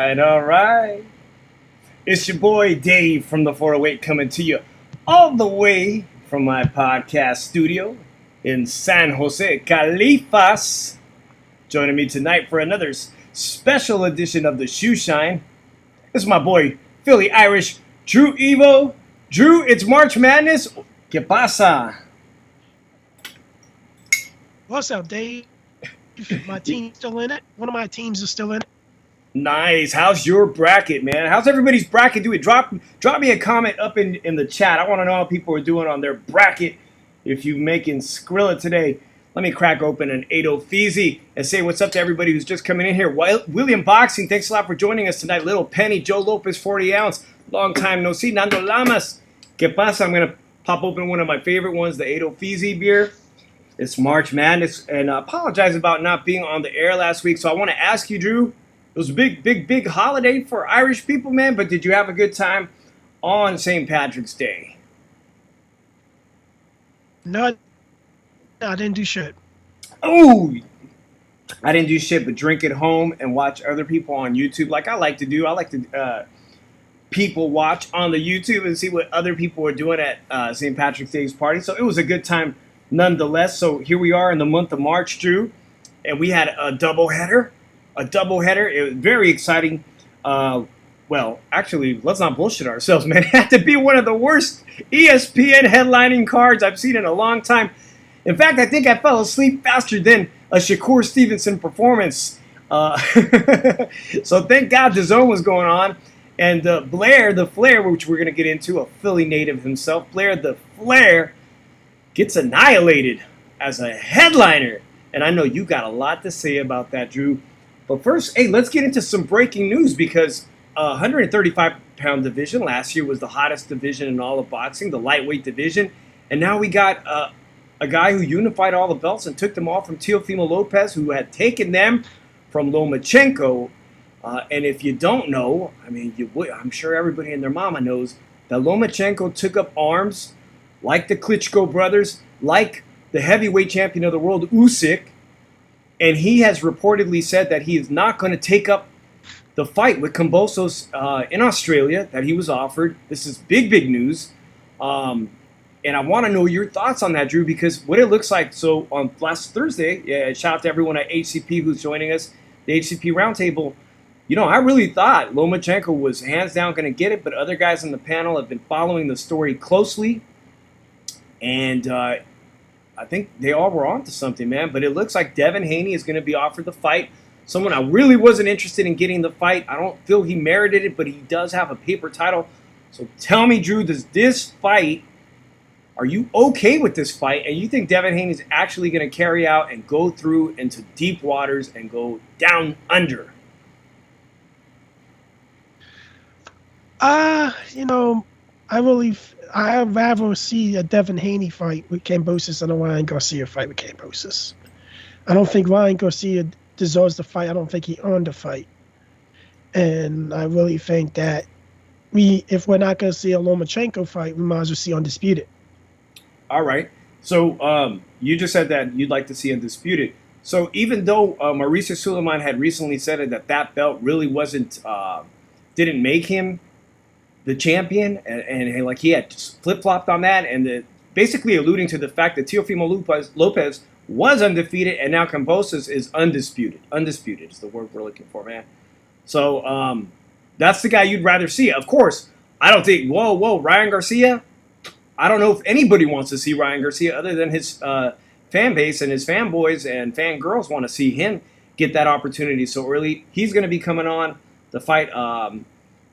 All right. It's your boy Dave from the 408 coming to you all the way from my podcast studio in San Jose, Califas. Joining me tonight for another special edition of the Shoeshine. This is my boy Philly Irish Drew Evo. Drew, it's March Madness. ¿Qué pasa? What's up, Dave? My team's still in it. One of my teams is still in it. Nice. How's your bracket, man? How's everybody's bracket doing? Drop me a comment up in the chat. I want to know how people are doing on their bracket. If you're making Skrilla today, let me crack open an 8-0 Feezy and say what's up to everybody who's just coming in here. William Boxing, thanks a lot for joining us tonight. Little Penny, Joe Lopez, 40 ounce. Long time no see. Nando Lamas. ¿Qué pasa? I'm going to pop open one of my favorite ones, the 8-0 Feezy beer. It's March Madness, and I apologize about not being on the air last week. So I want to ask you, Drew, it was a big holiday for Irish people, man, but did you have a good time on St. Patrick's Day? No, I didn't do shit. Oh, I didn't do shit but drink at home and watch other people on YouTube like I like to do. I like to people watch on the YouTube and see what other people are doing at St. Patrick's Day's party. So it was a good time nonetheless. So here we are in the month of March, Drew, and we had a doubleheader. It was very exciting. Well, actually, let's not bullshit ourselves, man. It had to be one of the worst ESPN headlining cards I've seen in a long time. In fact, I think I fell asleep faster than a Shakur Stevenson performance. So thank God the zone was going on. And Blair the Flare, which we're going to get into, a Philly native himself, Blair the Flare, gets annihilated as a headliner. And I know you got a lot to say about that, Drew. But first, hey, let's get into some breaking news because 135-pound division last year was the hottest division in all of boxing, the lightweight division. And now we got a guy who unified all the belts and took them all from Teofimo Lopez, who had taken them from Lomachenko. And if you don't know, I mean, I'm sure everybody and their mama knows that Lomachenko took up arms like the Klitschko brothers, like the heavyweight champion of the world, Usyk. And he has reportedly said that he is not going to take up the fight with Kambosos in Australia that he was offered. This is big news. And I want to know your thoughts on that, Drew, because what it looks like. So on last Thursday, shout out to everyone at HCP who's joining us, the HCP Roundtable. You know, I really thought Lomachenko was hands down going to get it, but other guys on the panel have been following the story closely. And I think they all were onto something, man. But it looks like Devin Haney is going to be offered the fight. Someone I really wasn't interested in getting the fight. I don't feel he merited it, but he does have a paper title. So tell me, Drew, does this fight, are you okay with this fight? And you think Devin Haney is actually going to carry out and go through into deep waters and go down under? I'd rather see a Devin Haney fight with Kambosos than a Ryan Garcia fight with Kambosos. I don't think Ryan Garcia deserves the fight. I don't think he earned the fight. And I really think that if we're not going to see a Lomachenko fight, we might as well see Undisputed. All right. So you just said that you'd like to see Undisputed. So even though Mauricio Suleiman had recently said that belt really didn't make him the champion, and like he had flip-flopped on that, and basically alluding to the fact that Teofimo Lopez was undefeated, and now Kambosos is undisputed. Undisputed is the word we're looking for, man. So that's the guy you'd rather see. Of course, I don't think, Ryan Garcia? I don't know if anybody wants to see Ryan Garcia other than his fan base and his fanboys and fangirls want to see him get that opportunity so early. He's going to be coming on the fight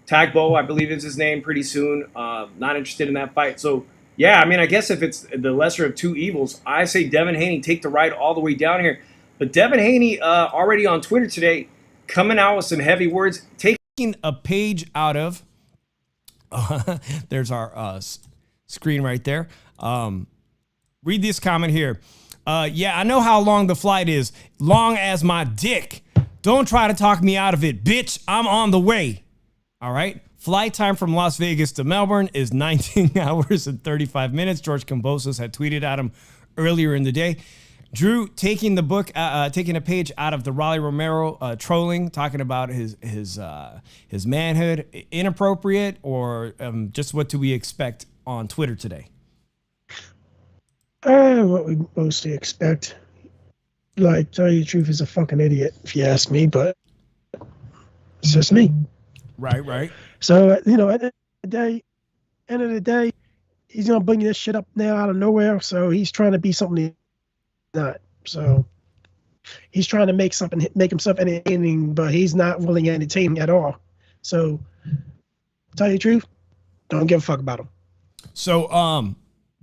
Tagbo, I believe is his name, pretty soon. Not interested in that fight. So, yeah, I mean, I guess if it's the lesser of two evils, I say Devin Haney take the ride all the way down here. But Devin Haney already on Twitter today coming out with some heavy words. Taking a page out of, there's our screen right there. Read this comment here. Yeah, I know how long the flight is. Long as my dick. Don't try to talk me out of it, bitch. I'm on the way. All right. Flight time from Las Vegas to Melbourne is 19 hours and 35 minutes. George Kambosos had tweeted at him earlier in the day. Drew taking taking a page out of the Raleigh Romero trolling, talking about his manhood, inappropriate, or just what do we expect on Twitter today? What we mostly expect. Like, tell you the truth, he's a fucking idiot, if you ask me, but it's just me. Right. So, you know, at the end of the day, he's gonna bring this shit up now out of nowhere. So he's trying to be something he's not. So he's trying to make himself entertaining, but he's not really entertaining at all. So, tell you the truth, don't give a fuck about him. So,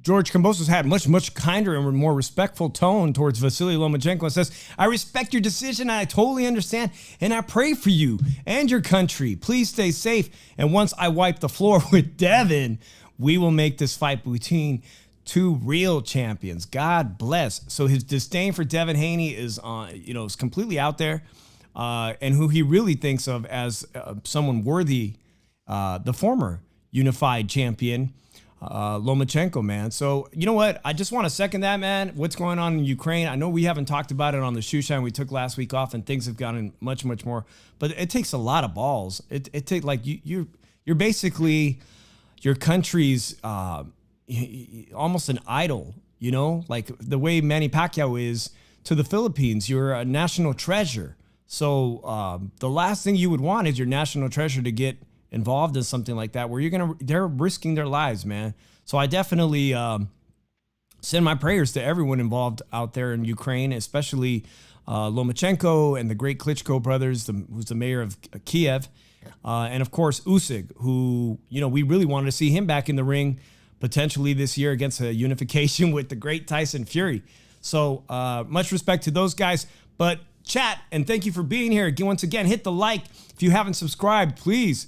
George Kambosos had much kinder and more respectful tone towards Vasily Lomachenko and says, I respect your decision and I totally understand and I pray for you and your country. Please stay safe. And once I wipe the floor with Devin, we will make this fight between two real champions. God bless. So his disdain for Devin Haney is is completely out there, and who he really thinks of as someone worthy, the former unified champion, Lomachenko, man. So, you know what? I just want to second that, man. What's going on in Ukraine? I know we haven't talked about it on the Shoeshine. We took last week off and things have gotten much more, but it takes a lot of balls. It takes, like, you're basically your country's almost an idol, like the way Manny Pacquiao is to the Philippines. You're a national treasure. So the last thing you would want is your national treasure to get involved in something like that where they're risking their lives, man. So I definitely send my prayers to everyone involved out there in Ukraine, especially Lomachenko and the great Klitschko brothers, who's the mayor of Kiev, and of course Usyk, who we really wanted to see him back in the ring potentially this year against a unification with the great Tyson Fury. So much respect to those guys. But chat, and thank you for being here. Once again, hit the like. If you haven't subscribed, please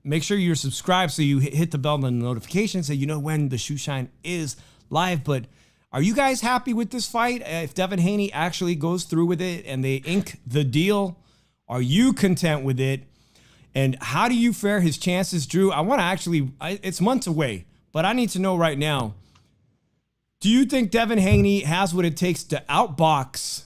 make sure you're subscribed so you hit the bell and the notification so you know when the Shoeshine is live. But are you guys happy with this fight? If Devin Haney actually goes through with it and they ink the deal, are you content with it? And how do you fare his chances, Drew? I want to it's months away, but I need to know right now, do you think Devin Haney has what it takes to outbox?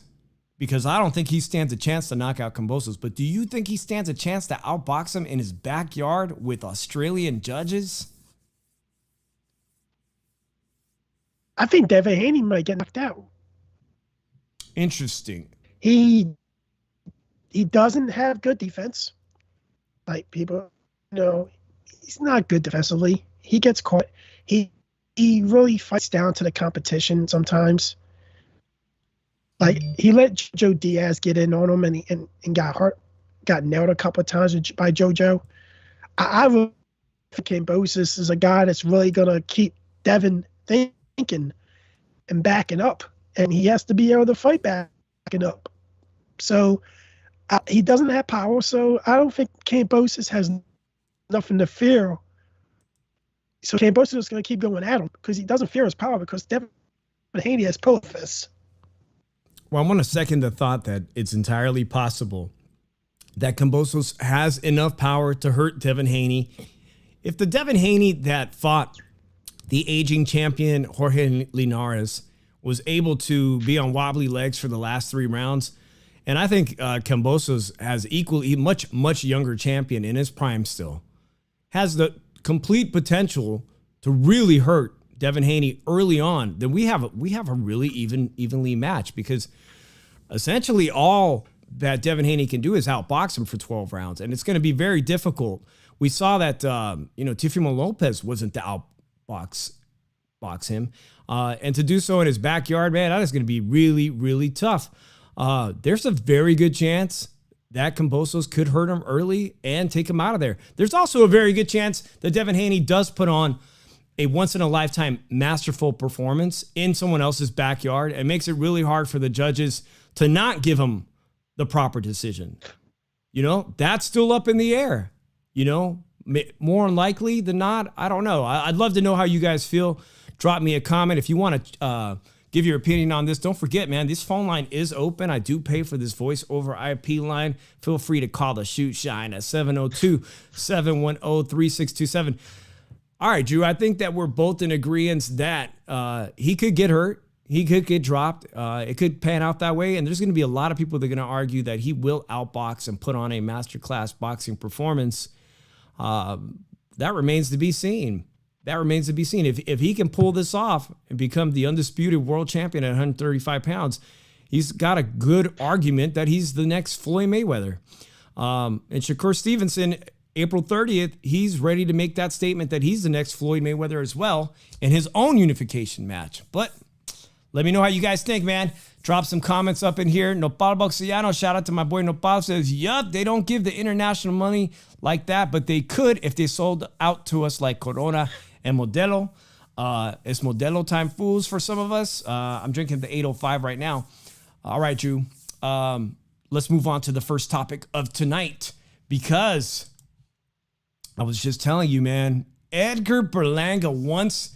Because I don't think he stands a chance to knock out Kambosos, but do you think he stands a chance to outbox him in his backyard with Australian judges? I think Devin Haney might get knocked out. Interesting. He doesn't have good defense. Like, people he's not good defensively. He gets caught. He really fights down to the competition sometimes. Like, he let Jojo Diaz get in on him and got hurt, got nailed a couple of times by Jojo. I really think Kambosos is a guy that's really going to keep Devin thinking and backing up. And he has to be able to fight backing up. So he doesn't have power, so I don't think Kambosos has nothing to fear. So Kambosos is going to keep going at him because he doesn't fear his power because Devin Haney has pillow fists. Well, I want to second the thought that it's entirely possible that Kambosos has enough power to hurt Devin Haney. If the Devin Haney that fought the aging champion Jorge Linares was able to be on wobbly legs for the last 3 rounds, and I think Kambosos has equally much younger champion in his prime still, has the complete potential to really hurt Devin Haney early on, then we have a really evenly matched, because essentially all that Devin Haney can do is outbox him for 12 rounds, and it's going to be very difficult. We saw that Teofimo Lopez wasn't to outbox him, and to do so in his backyard, man, that is going to be really, really tough. There's a very good chance that Kambosos could hurt him early and take him out of there. There's also a very good chance that Devin Haney does put on a once-in-a-lifetime masterful performance in someone else's backyard and makes it really hard for the judges to not give him the proper decision. That's still up in the air. More likely than not, I don't know. I'd love to know how you guys feel. Drop me a comment. If you want to give your opinion on this, don't forget, man, this phone line is open. I do pay for this voice over IP line. Feel free to call the Shoeshine at 702-710-3627. All right, Drew, I think that we're both in agreement that he could get hurt. he could get dropped. It could pan out that way. And there's going to be a lot of people that are going to argue that he will outbox and put on a masterclass boxing performance. That remains to be seen. If he can pull this off and become the undisputed world champion at 135 pounds, he's got a good argument that he's the next Floyd Mayweather. And Shakur Stevenson, April 30th, he's ready to make that statement that he's the next Floyd Mayweather as well in his own unification match. But let me know how you guys think, man. Drop some comments up in here. Nopal Boxiano, shout out to my boy Nopal, says, yup, they don't give the international money like that, but they could if they sold out to us like Corona and Modelo. It's Modelo time, fools, for some of us. I'm drinking the 805 right now. All right, Drew. Let's move on to the first topic of tonight, because I was just telling you, man, Edgar Berlanga, once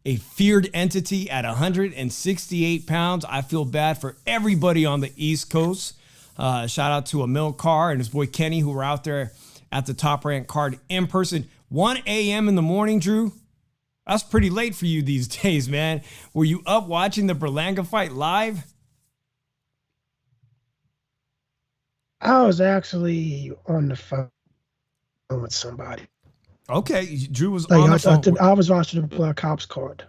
a feared entity at 168 pounds. I feel bad for everybody on the East Coast. Shout out to Emil Carr and his boy Kenny, who were out there at the Top Rank card in person. 1 a.m. in the morning, Drew. That's pretty late for you these days, man. Were you up watching the Berlanga fight live? I was actually on the phone with somebody. Okay, Drew was like, on the phone. I was watching the Blair Cobbs card.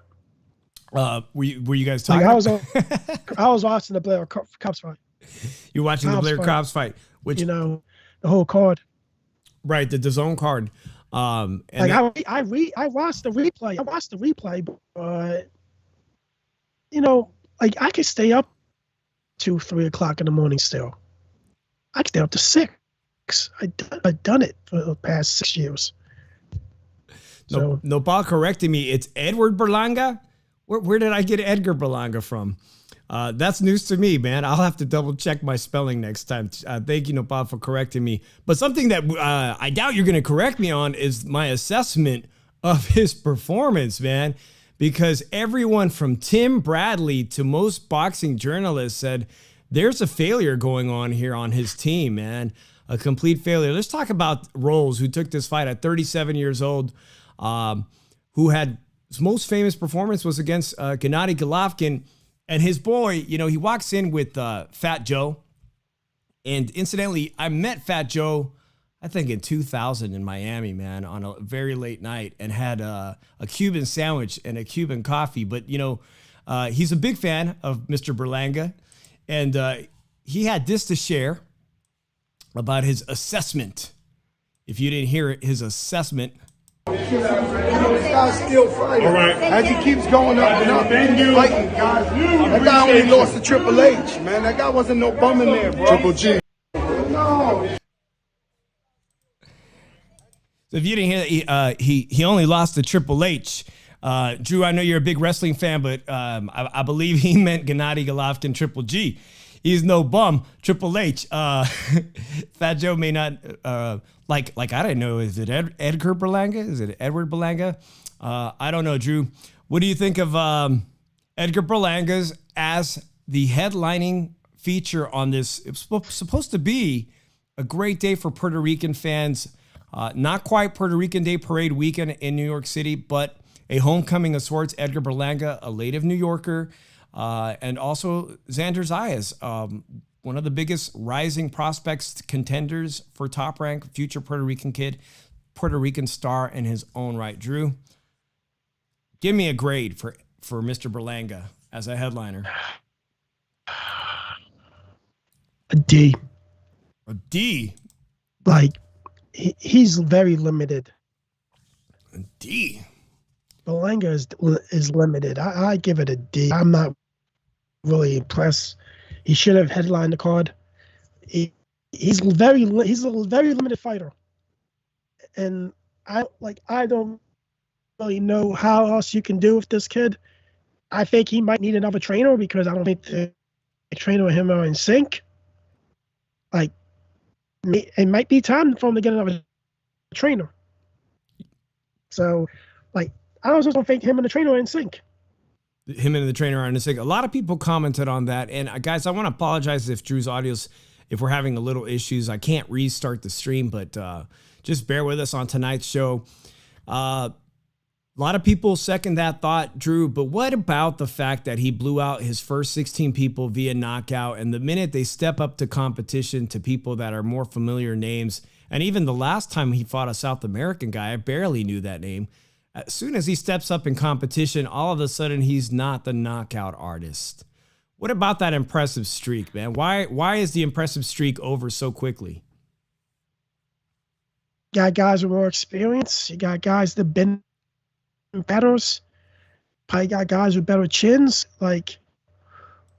Were you guys talking? Like I was watching the Blair Cobbs fight. You're watching the Blair Cobbs fight, which, you know, the whole card. Right, the DAZN card. And like I watched the replay. But you know, like I could stay up 2-3 o'clock in the morning still. I could stay up to 6. I've done it for the past 6 years. So, Nopal correcting me. It's Edward Berlanga. Where did I get Edgar Berlanga from? That's news to me, man. I'll have to double check my spelling next time. Thank you, Nopal, for correcting me. But something that I doubt you're going to correct me on is my assessment of his performance, man. Because everyone from Tim Bradley to most boxing journalists said there's a failure going on here on his team, man. A complete failure. Let's talk about Rolls, who took this fight at 37 years old, who had his most famous performance was against Gennady Golovkin. And his boy, you know, he walks in with Fat Joe. And incidentally, I met Fat Joe, I think in 2000 in Miami, man, on a very late night, and had a Cuban sandwich and a Cuban coffee. But, you know, he's a big fan of Mr. Berlanga. And he had this to share about his assessment. If you didn't hear it, his assessment. This guy's still fighting. All right. As he keeps going up and up, fighting, guys. That guy only lost to Triple H, man. That guy wasn't no bum in there, bro. Triple G. No. So if you didn't hear that, he only lost to Triple H. Drew, I know you're a big wrestling fan, but I believe he meant Gennady Golovkin, Triple G. He's no bum, Triple H. Fat Joe may not like I didn't know. Is it Edgar Berlanga? Is it Edward Berlanga? I don't know, Drew. What do you think of Edgar Berlanga's as the headlining feature on this? It's supposed to be a great day for Puerto Rican fans. Not quite Puerto Rican Day Parade weekend in New York City, but a homecoming of sorts. Edgar Berlanga, a native New Yorker, and also Xander Zayas, one of the biggest rising prospects, contenders for Top Rank, future Puerto Rican kid, Puerto Rican star in his own right. Drew, give me a grade for Mr. Berlanga as a headliner. A D. A D? Like, he's very limited. A D? Berlanga is limited. I give it a D. I'm not really impressed. He should have headlined the card. He's a very limited fighter, and I don't really know how else you can do with this kid. I think he might need another trainer because I don't think the trainer and him are in sync. Like, it might be time for him to get another trainer. So, like, I also don't think him and the trainer are in sync. Him and the trainer are in sync. A lot of people commented on that. And guys, I want to apologize if Drew's audio's, if we're having a little issues. I can't restart the stream, but just bear with us on tonight's show. A lot of people second that thought, Drew, but what about the fact that he blew out his first 16 people via knockout, and the minute they step up to competition to people that are more familiar names, and even the last time he fought a South American guy, I barely knew that name. As soon as he steps up in competition, all of a sudden he's not the knockout artist. What about that impressive streak, man? Why is the impressive streak over so quickly? You got guys with more experience. You got guys that been battles. Probably got guys with better chins. Like,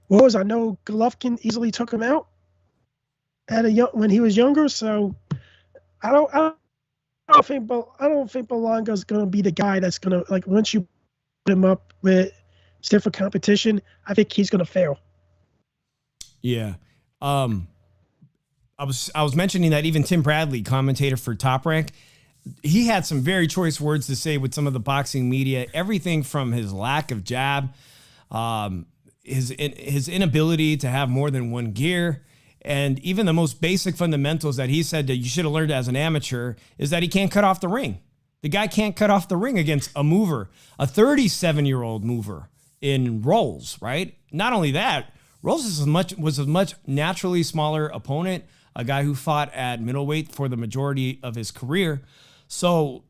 I know Golovkin easily took him out when he was younger. So I don't think Berlanga's gonna be the guy that's gonna, like, once you put him up with stiffer competition, I think he's gonna fail. Yeah. I was mentioning that even Tim Bradley, commentator for Top Rank, he had some very choice words to say with some of the boxing media. Everything from his lack of jab, his inability to have more than one gear, and even the most basic fundamentals that he said that you should have learned as an amateur is that he can't cut off the ring. The guy can't cut off the ring against a mover, a 37-year-old mover in Rolls, right? Not only that, Rolls was a much naturally smaller opponent, a guy who fought at middleweight for the majority of his career. So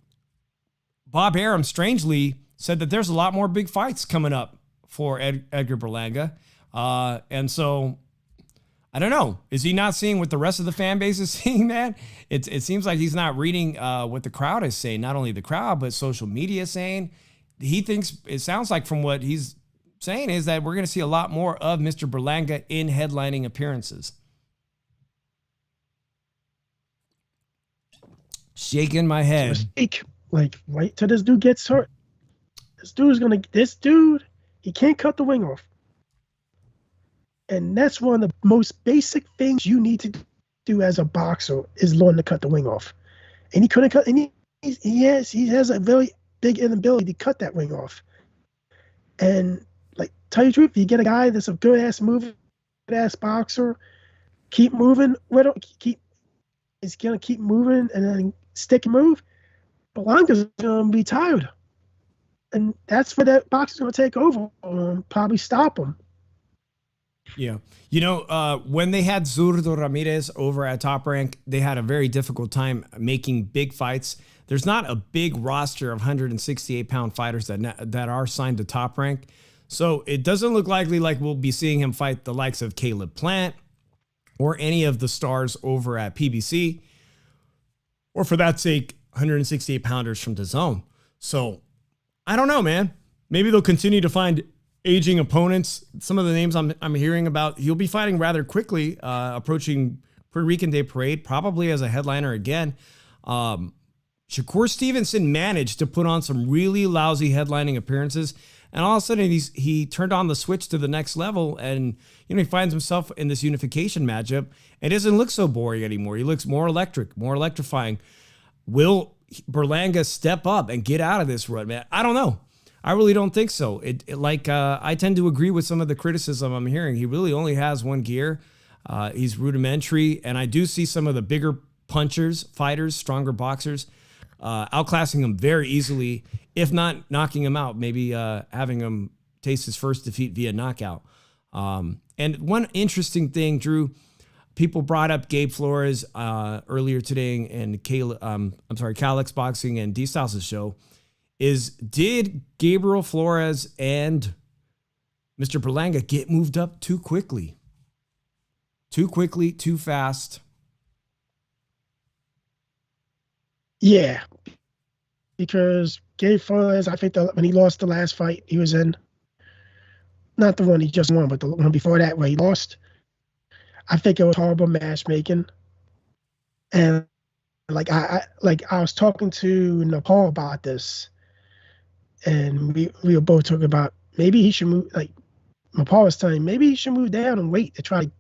Bob Arum strangely said that there's a lot more big fights coming up for Edgar Berlanga. And so I don't know. Is he not seeing what the rest of the fan base is seeing, man? It seems like he's not reading what the crowd is saying. Not only the crowd, but social media is saying. He thinks, it sounds like from what he's saying, is that we're going to see a lot more of Mr. Berlanga in headlining appearances. Shaking my head. Mistake. Like, wait till this dude gets hurt. This dude, he can't cut the wing off. And that's one of the most basic things you need to do as a boxer is learn to cut the wing off. And he couldn't cut, and he has a very big inability to cut that wing off. And, like, tell you the truth, you get a guy that's a good ass mover, good ass boxer, keep moving, he's gonna keep moving and then stick and move. Berlanga's gonna be tired. And that's where that boxer's gonna take over and probably stop him. Yeah. You know, when they had Zurdo Ramirez over at Top Rank, they had a very difficult time making big fights. There's not a big roster of 168-pound fighters that are signed to Top Rank. So it doesn't look likely like we'll be seeing him fight the likes of Caleb Plant or any of the stars over at PBC, or for that sake, 168-pounders from DAZN. So I don't know, man. Maybe they'll continue to find aging opponents. Some of the names I'm hearing about, he'll be fighting rather quickly, approaching Puerto Rican Day Parade, probably as a headliner again. Shakur Stevenson managed to put on some really lousy headlining appearances, and all of a sudden he turned on the switch to the next level, and he finds himself in this unification matchup. It doesn't look so boring anymore. He looks more electric, more electrifying. Will Berlanga step up and get out of this rut, man? I don't know. I really don't think so. I tend to agree with some of the criticism I'm hearing. He really only has one gear. He's rudimentary, and I do see some of the bigger punchers, fighters, stronger boxers, outclassing him very easily, if not knocking him out, maybe having him taste his first defeat via knockout. And one interesting thing, Drew, people brought up Gabe Flores earlier today and Calix Boxing and D-Styles' show, did Gabriel Flores and Mr. Berlanga get moved up too quickly? Too quickly, too fast? Yeah. Because Gabe Flores, I think when he lost the last fight he was in, not the one he just won, but the one before that where he lost, I think it was horrible matchmaking. And I was talking to Nepal about this, and we were both talking about maybe he should move. Like Nepal was telling, maybe he should move down and wait to try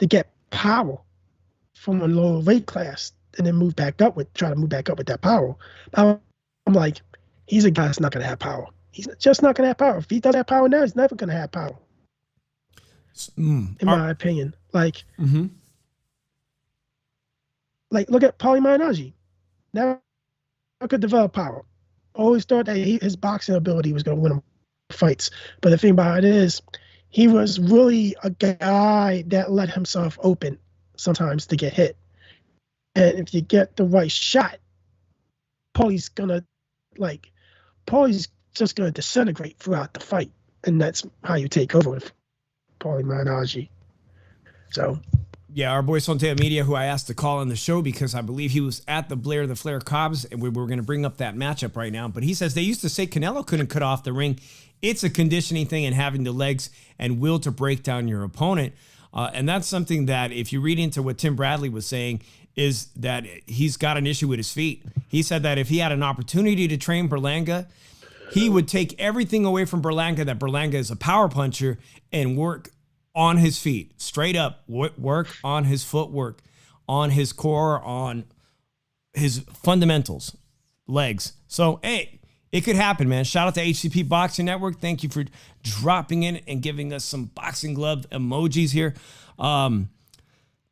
to get power from a lower weight class, and then try to move back up with that power. I'm like, he's a guy that's not going to have power. He's just not going to have power. If he doesn't have power now, he's never going to have power. In my opinion, like look at Paulie Malignaggi. Never could develop power. always thought that his boxing ability was going to win him fights. But the thing about it is, he was really a guy that let himself open sometimes to get hit. And if you get the right shot, Paulie's just gonna disintegrate throughout the fight, and that's how you take over with Paulie Malignaggi. So, yeah, our boy Sontea Media, who I asked to call on the show because I believe he was at the Blair the Flair Cobbs, and we were going to bring up that matchup right now. But he says they used to say Canelo couldn't cut off the ring. It's a conditioning thing and having the legs and will to break down your opponent. And that's something that, if you read into what Tim Bradley was saying, is that he's got an issue with his feet. He said that if he had an opportunity to train Berlanga, he would take everything away from Berlanga, that Berlanga is a power puncher, and work on his feet, straight up, work on his footwork, on his core, on his fundamentals, legs. So, hey, it could happen, man. Shout out to HCP Boxing Network. Thank you for dropping in and giving us some boxing glove emojis here.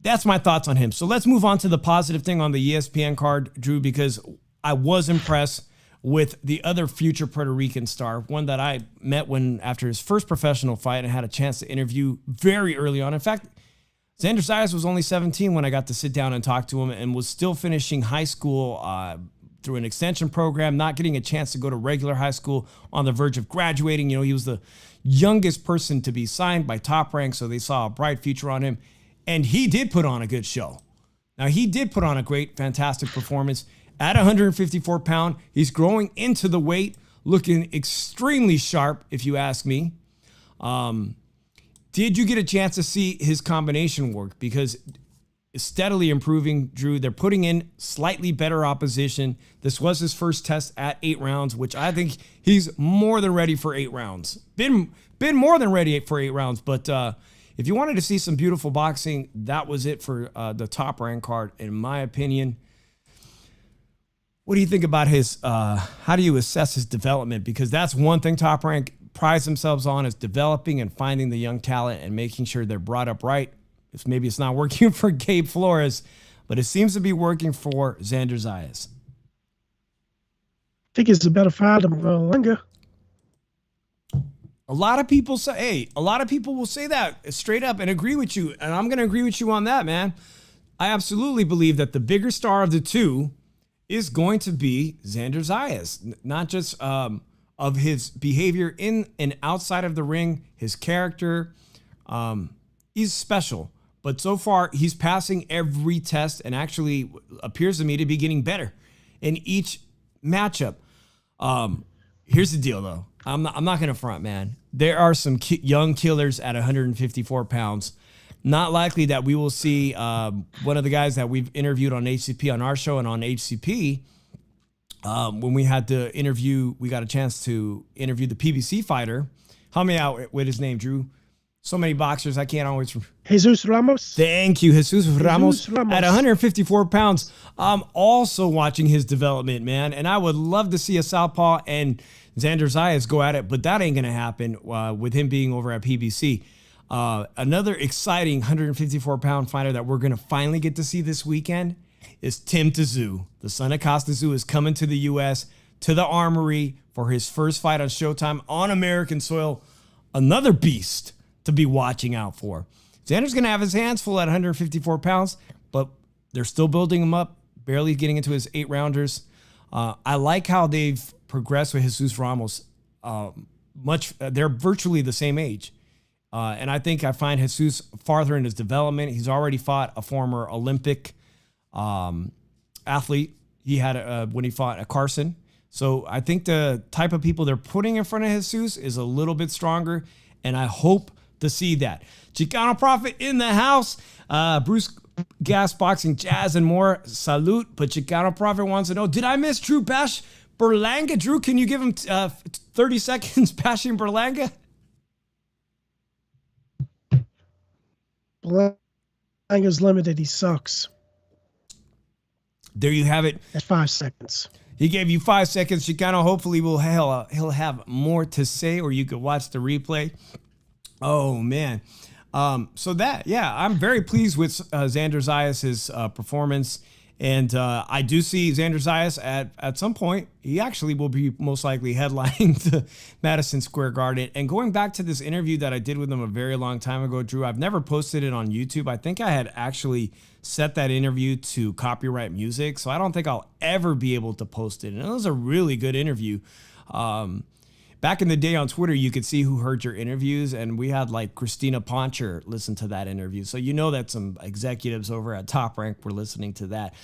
That's my thoughts on him. So let's move on to the positive thing on the ESPN card, Drew, because I was impressed with the other future Puerto Rican star, one that I met after his first professional fight and had a chance to interview very early on. In fact, Xander Zayas was only 17 when I got to sit down and talk to him, and was still finishing high school through an extension program, not getting a chance to go to regular high school, on the verge of graduating. You know, he was the youngest person to be signed by Top Rank, so they saw a bright future on him. And he did put on a good show. Now, he did put on a great, fantastic performance. At 154 pound, he's growing into the weight, looking extremely sharp, if you ask me. Did you get a chance to see his combination work? Because it's steadily improving, Drew. They're putting in slightly better opposition. This was his first test at 8 rounds, which I think he's more than ready for 8 rounds. Been more than ready for 8 rounds, but if you wanted to see some beautiful boxing, that was it for the Top Rank card, in my opinion. What do you think about his, how do you assess his development? Because that's one thing Top Rank prides themselves on, is developing and finding the young talent and making sure they're brought up right. Maybe it's not working for Gabe Flores, but it seems to be working for Xander Zayas. I think it's a better fight than Berlanga. A lot of people say, hey, a lot of people will say that straight up and agree with you. And I'm going to agree with you on that, man. I absolutely believe that the bigger star of the two is going to be Xander Zayas, not just of his behavior in and outside of the ring, his character. He's special, but so far he's passing every test and actually appears to me to be getting better in each matchup. Here's the deal, though. I'm not going to front, man. There are some young killers at 154 pounds. Not likely that we will see one of the guys that we've interviewed on HCP on our show and on HCP. When we had to interview, we got a chance to interview the PBC fighter. Help me out with his name, Drew. So many boxers, I can't always. Jesus Ramos. Thank you, Jesus Ramos. At 154 pounds. I'm also watching his development, man. And I would love to see a southpaw and Xander Zayas go at it, but that ain't going to happen with him being over at PBC. Another exciting 154-pound fighter that we're going to finally get to see this weekend is Tim Tszyu. The son of Costa Tszyu is coming to the U.S., to the Armory, for his first fight on Showtime on American soil. Another beast to be watching out for. Xander's going to have his hands full at 154 pounds, but they're still building him up, barely getting into his 8-rounders. I like how they've progressed with Jesus Ramos. They're virtually the same age. And I think I find Jesus farther in his development. He's already fought a former Olympic athlete. He had when he fought a Carson. So I think the type of people they're putting in front of Jesus is a little bit stronger, and I hope to see that. Chicano Prophet in the house. Bruce Gas Boxing, Jazz, and more. Salute. But Chicano Prophet wants to know, did I miss Drew bash Berlanga? Drew, can you give him 30 seconds bashing Berlanga? Berlanga's limited. He sucks. There you have it. That's 5 seconds. He gave you 5 seconds. Chicano, hopefully he'll have more to say, or you could watch the replay. Oh, man. I'm very pleased with Xander Zayas' performance. And I do see Xander Zayas at some point. He actually will be most likely headlining the Madison Square Garden. And going back to this interview that I did with him a very long time ago, Drew, I've never posted it on YouTube. I think I had actually set that interview to copyright music, so I don't think I'll ever be able to post it. And it was a really good interview. Back in the day on Twitter, you could see who heard your interviews, and we had like Christina Poncher listen to that interview. So you know that some executives over at Top Rank were listening to that.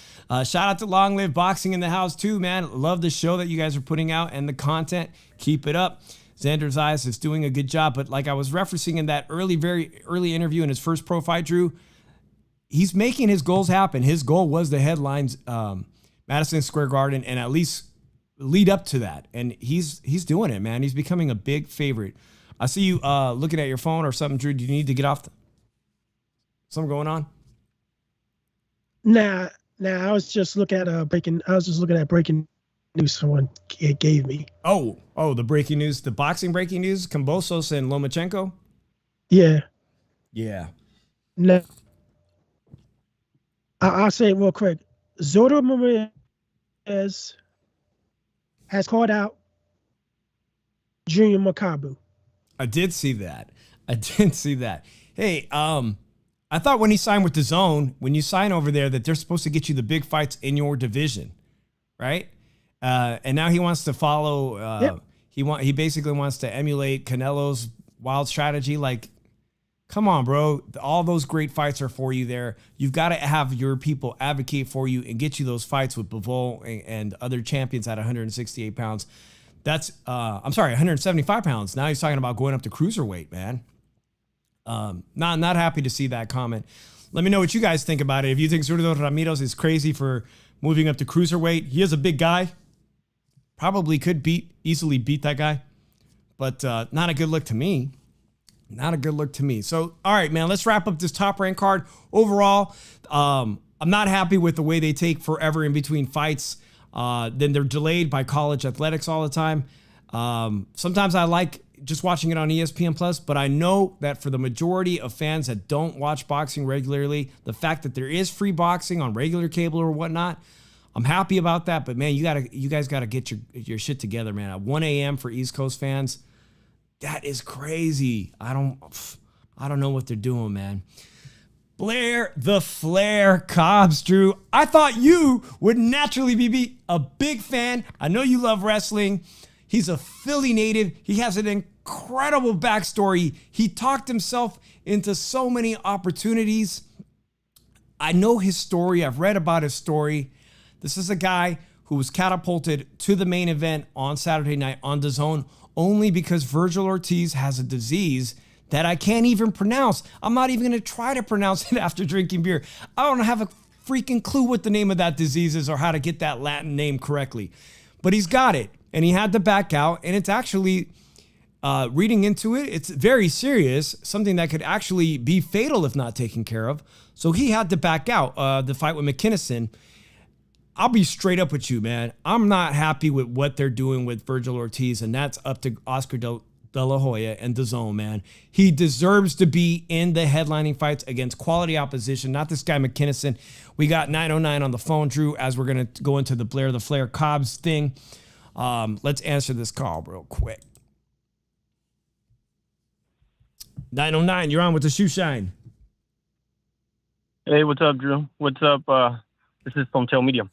Shout out to Long Live Boxing in the house too, man. Love the show that you guys are putting out and the content. Keep it up. Xander Zayas is doing a good job. But like I was referencing in that very early interview in his first pro fight, Drew, he's making his goals happen. His goal was the headlines, Madison Square Garden, and at least lead up to that, and he's doing it, man. He's becoming a big favorite. I see you looking at your phone or something, Drew. Do you need to get off? Something going on? Nah. I was just looking at breaking news someone gave me. Oh, the breaking news, the boxing breaking news, Kambosos and Lomachenko. Yeah. No. I'll say it real quick. Zota Ramirez has called out Junior Makabu. I did see that. Hey, I thought when he signed with DAZN, when you sign over there, that they're supposed to get you the big fights in your division, right? And now he wants to follow. Yep. He basically wants to emulate Canelo's wild strategy. Like, come on, bro. All those great fights are for you there. You've got to have your people advocate for you and get you those fights with Bivol and other champions at 168 pounds. That's, 175 pounds. Now he's talking about going up to cruiserweight, man. Not happy to see that comment. Let me know what you guys think about it. If you think Zurdo Ramirez is crazy for moving up to cruiserweight, he is a big guy. Probably could easily beat that guy, but not a good look to me. Not a good look to me. So, all right, man, let's wrap up this Top Rank card. Overall, I'm not happy with the way they take forever in between fights. Then they're delayed by college athletics all the time. Sometimes I like just watching it on ESPN Plus, but I know that for the majority of fans that don't watch boxing regularly, the fact that there is free boxing on regular cable or whatnot, I'm happy about that. But man, you guys gotta get your shit together, man. At 1 a.m. for East Coast fans. That is crazy. I don't know what they're doing, man. Blair the Flair Cobbs, Drew. I thought you would naturally be a big fan. I know you love wrestling. He's a Philly native. He has an incredible backstory. He talked himself into so many opportunities. I know his story. I've read about his story. This is a guy who was catapulted to the main event on Saturday night on DAZN only because Virgil Ortiz has a disease that I can't even pronounce. I'm not even going to try to pronounce it after drinking beer. I don't have a freaking clue what the name of that disease is or how to get that Latin name correctly. But he's got it, and he had to back out, and it's actually, reading into it, it's very serious, something that could actually be fatal if not taken care of. So he had to back out the fight with McKinnison. I'll be straight up with you, man. I'm not happy with what they're doing with Virgil Ortiz, and that's up to Oscar De La Hoya and DAZN, man. He deserves to be in the headlining fights against quality opposition, not this guy McKinnison. We got 909 on the phone, Drew, as we're going to go into the Blair the Flair Cobbs thing. Let's answer this call real quick. 909, you're on with the Shoeshine. Hey, what's up, Drew? What's up? This is from Tail Medium.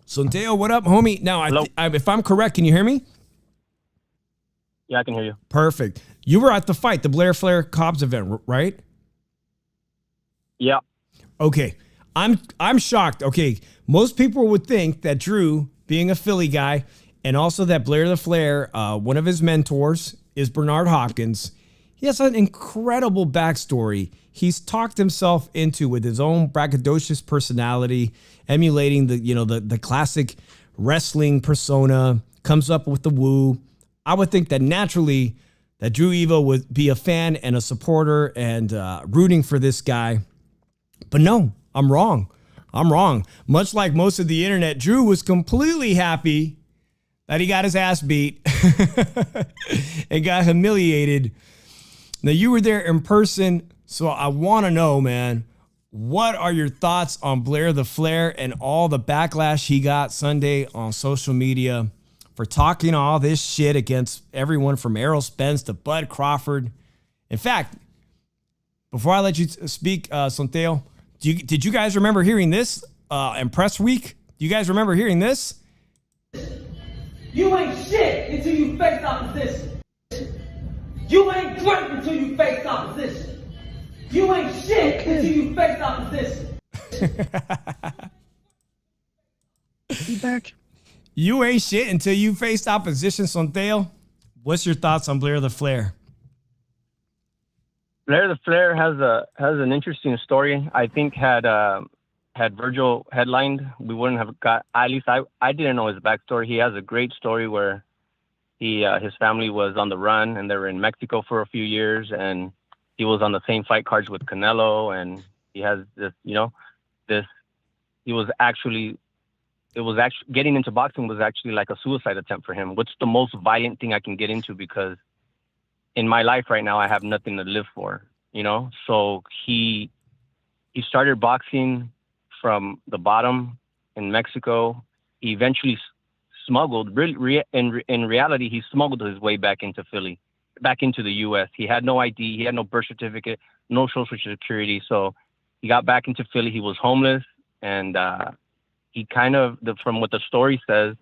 Sonteo, what up, homie? Now, if I'm correct, can you hear me? Yeah, I can hear you. Perfect. You were at the fight, the Blair Flair Cobbs event, right? Yeah. Okay. I'm shocked. Okay. Most people would think that Drew, being a Philly guy, and also that Blair the Flair, one of his mentors is Bernard Hopkins. He has an incredible backstory. He's talked himself into with his own braggadocious personality, emulating the classic wrestling persona, comes up with the woo. I would think that naturally that Drew Evo would be a fan and a supporter and rooting for this guy. But no, I'm wrong. Much like most of the internet, Drew was completely happy that he got his ass beat and got humiliated. Now, you were there in person, so I want to know, man, What are your thoughts on Blair the Flare and all the backlash he got Sunday on social media for talking all this shit against everyone from Errol Spence to Bud Crawford? In fact, before I let you speak, Sonteo, did you guys remember hearing this in press week? Do you guys remember hearing this? You ain't shit until you face opposition. You ain't great until you face opposition. You ain't shit until you face opposition. Feedback. You ain't shit until you faced opposition, Sonteo. What's your thoughts on Blair the Flare? Blair the Flare has an interesting story. I think had Virgil headlined, we wouldn't have got. At least I didn't know his backstory. He has a great story where his family was on the run and they were in Mexico for a few years, and he was on the same fight cards with Canelo, and he has this, getting into boxing was actually like a suicide attempt for him. What's the most violent thing I can get into? Because in my life right now, I have nothing to live for, So he started boxing from the bottom in Mexico. He eventually smuggled, in reality, he smuggled his way back into Philly, back into the U.S. He had no ID. He had no birth certificate, no social security. So he got back into Philly. He was homeless, and he kind of, from what the story says,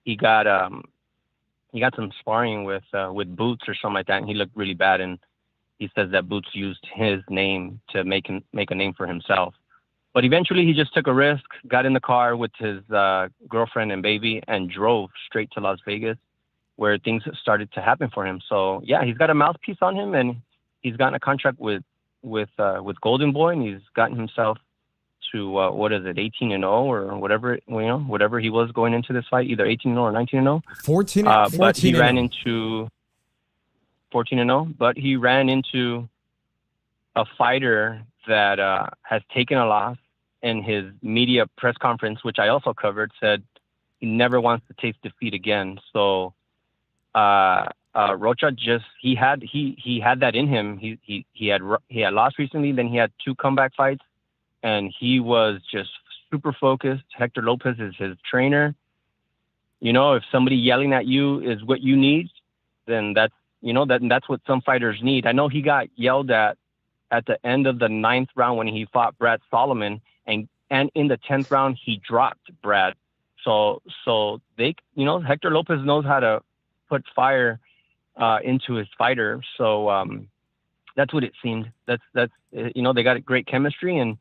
he got some sparring with Boots or something like that, and he looked really bad. And he says that Boots used his name to make a name for himself. But eventually, he just took a risk, got in the car with his girlfriend and baby, and drove straight to Las Vegas, where things started to happen for him. So yeah, he's got a mouthpiece on him, and he's gotten a contract with Golden Boy, and he's gotten himself to 18-0 or whatever he was going into this fight, either 18-0 or 19-0. 14. But he ran into 14-0. But he ran into a fighter that has taken a loss. In his media press conference, which I also covered, said he never wants to taste defeat again. So Rocha he had that in him. He had lost recently, then he had 2 comeback fights, and he was just super focused. Hector Lopez is his trainer. If somebody yelling at you is what you need, then that's what some fighters need. I know he got yelled at the end of the 9th round when he fought Brad Solomon, and in the 10th round he dropped Brad. So they, Hector Lopez knows how to put fire into his fighter. So that's what it seemed. That's they got a great chemistry, and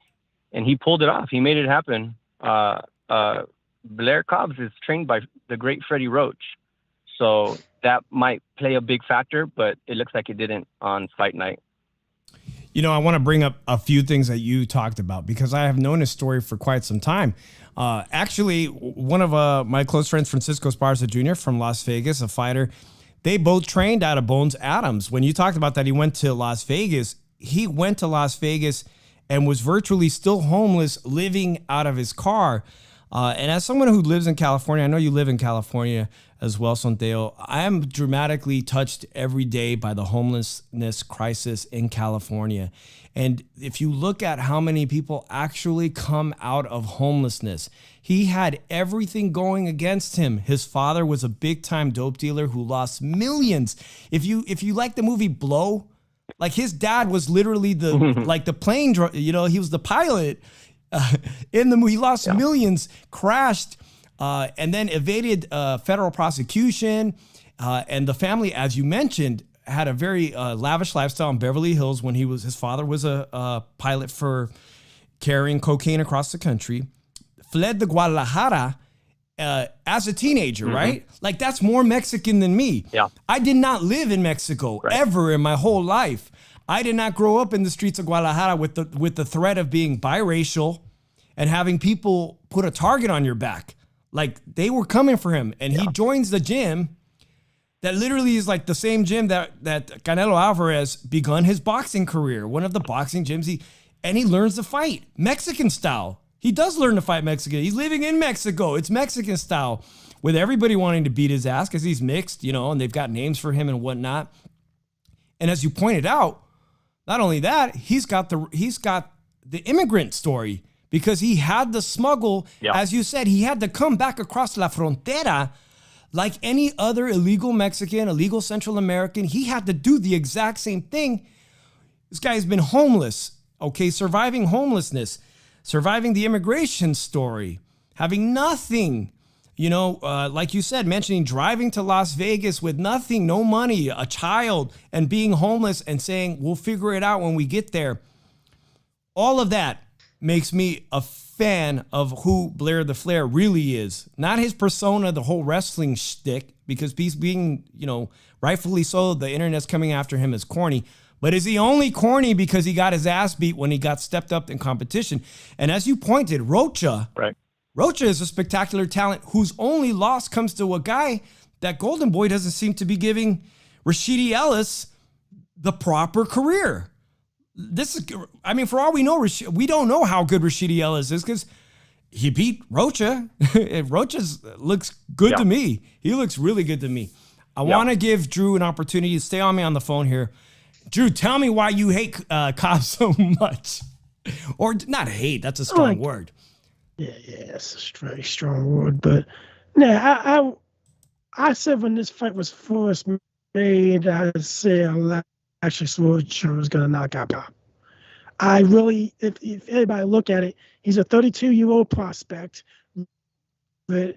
he pulled it off. He made it happen. Blair Cobbs is trained by the great Freddie Roach, so that might play a big factor, but it looks like it didn't on fight night. I want to bring up a few things that you talked about because I have known his story for quite some time. Actually, one of my close friends, Francisco Esparza Jr. from Las Vegas, a fighter, they both trained out of Bones Adams. When you talked about that, he went to Las Vegas. He went to Las Vegas and was virtually still homeless, living out of his car. And as someone who lives in California, I know you live in California as well, Sonteo. I am dramatically touched every day by the homelessness crisis in California. And if you look at how many people actually come out of homelessness, he had everything going against him. His father was a big-time dope dealer who lost millions. If you like the movie Blow, like his dad was literally the plane, he was the pilot in the movie. He lost millions, crashed, and then evaded federal prosecution. And the family, as you mentioned, had a very lavish lifestyle in Beverly Hills when his father was a pilot for carrying cocaine across the country. Fled to Guadalajara as a teenager, right? Like that's more Mexican than me. Yeah. I did not live in Mexico ever in my whole life. I did not grow up in the streets of Guadalajara with the threat of being biracial and having people put a target on your back. Like they were coming for him, and he joins the gym that literally is like the same gym that Canelo Alvarez begun his boxing career. One of the boxing gyms he learns to fight Mexican style. He does learn to fight Mexican. He's living in Mexico. It's Mexican style, with everybody wanting to beat his ass because he's mixed, and they've got names for him and whatnot. And as you pointed out, not only that, he's got the immigrant story, because he had to smuggle, as you said, he had to come back across la frontera like any other illegal Mexican, illegal Central American. He had to do the exact same thing. This guy's been homeless, okay, surviving homelessness, surviving the immigration story, having nothing, you know, like you said, mentioning driving to Las Vegas with nothing, no money, a child, and being homeless and saying, we'll figure it out when we get there. All of that makes me a fan of who Blair the Flare really is. Not his persona, the whole wrestling shtick, because he's being, you know, rightfully so, the internet's coming after him as corny. But is he only corny because he got his ass beat when he got stepped up in competition? And as you pointed, Rocha is a spectacular talent whose only loss comes to a guy that Golden Boy doesn't seem to be giving Rashidi Ellis the proper career. This is, I mean, for all we know, we don't know how good Rashidi Ellis is because he beat Rocha. Rocha looks good to me. He looks really good to me. I want to give Drew an opportunity to stay on me on the phone here. Drew, tell me why you hate Cobbs so much. Or not hate, that's a strong word. Yeah, it's a very strong word. But no, I said when this fight was first made, I said actually Roach was going to knock out Cobb. I really, if anybody look at it, he's a 32-year-old prospect with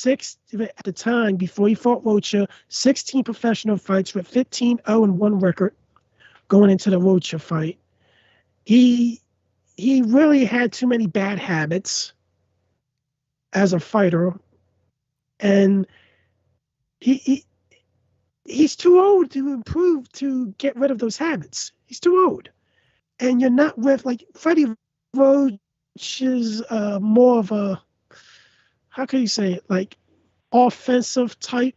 at the time before he fought Rocha, 16 professional fights with 15-0-1 record going into the Rocha fight. He really had too many bad habits as a fighter, and he's too old to improve to get rid of those habits. He's too old. And you're not with, like, Freddie Roach is more of a, how can you say it, like, offensive type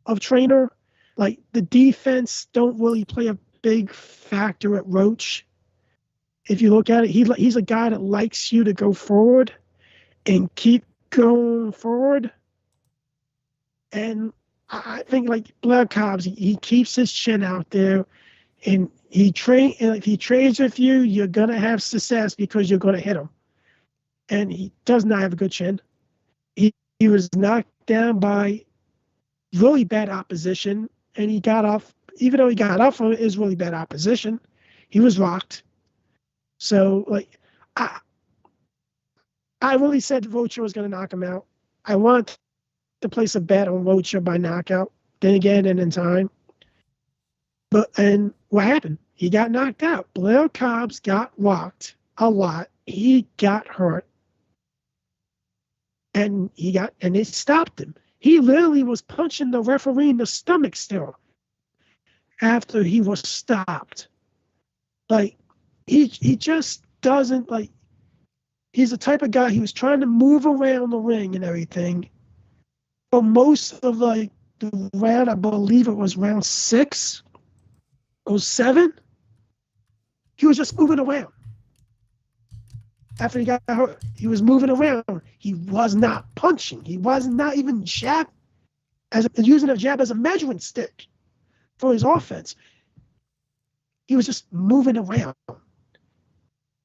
of trainer. Like, the defense don't really play a big factor at Roach. If you look at it, he's a guy that likes you to go forward and keep going forward. And I think, like Blair Cobbs, he keeps his chin out there, and if he trades with you, you're gonna have success because you're gonna hit him. And he does not have a good chin. He was knocked down by really bad opposition, and he got off. Even though he got off of it, is really bad opposition. He was rocked. So, like, I really said Rocha was gonna knock him out. I want to place a bet on Rocha by knockout, then again and in time. And what happened? He got knocked out. Blair Cobbs got rocked a lot. He got hurt. And they stopped him. He literally was punching the referee in the stomach still after he was stopped. Like, he just doesn't, like, he's the type of guy, he was trying to move around the ring and everything. For most of, like, the round, I believe it was round 6 or 7, he was just moving around. After he got hurt, he was moving around. He was not punching. He was not even using a jab as a measuring stick for his offense. He was just moving around,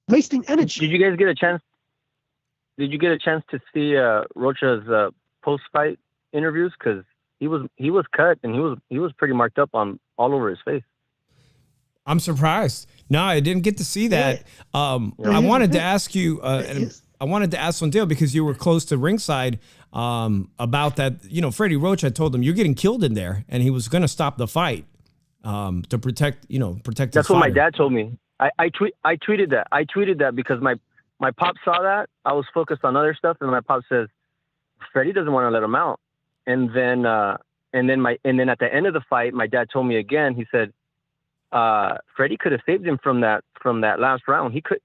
wasting energy. Did you guys get a chance? Did you get a chance to see Rocha's post-fight interviews? Because he was cut and he was pretty marked up on all over his face. I'm surprised. No, I didn't get to see that. I wanted to ask you, and I wanted to ask Sondale, because you were close to ringside, about that. You know, Freddie Roach had told him, you're getting killed in there, and he was going to stop the fight to protect his That's what fighter. my dad told me. I tweeted that. I tweeted that because my pop saw that. I was focused on other stuff, and my pop says, Freddie doesn't want to let him out. And then at the end of the fight, my dad told me again. He said, Freddie could have saved him from that last round. He could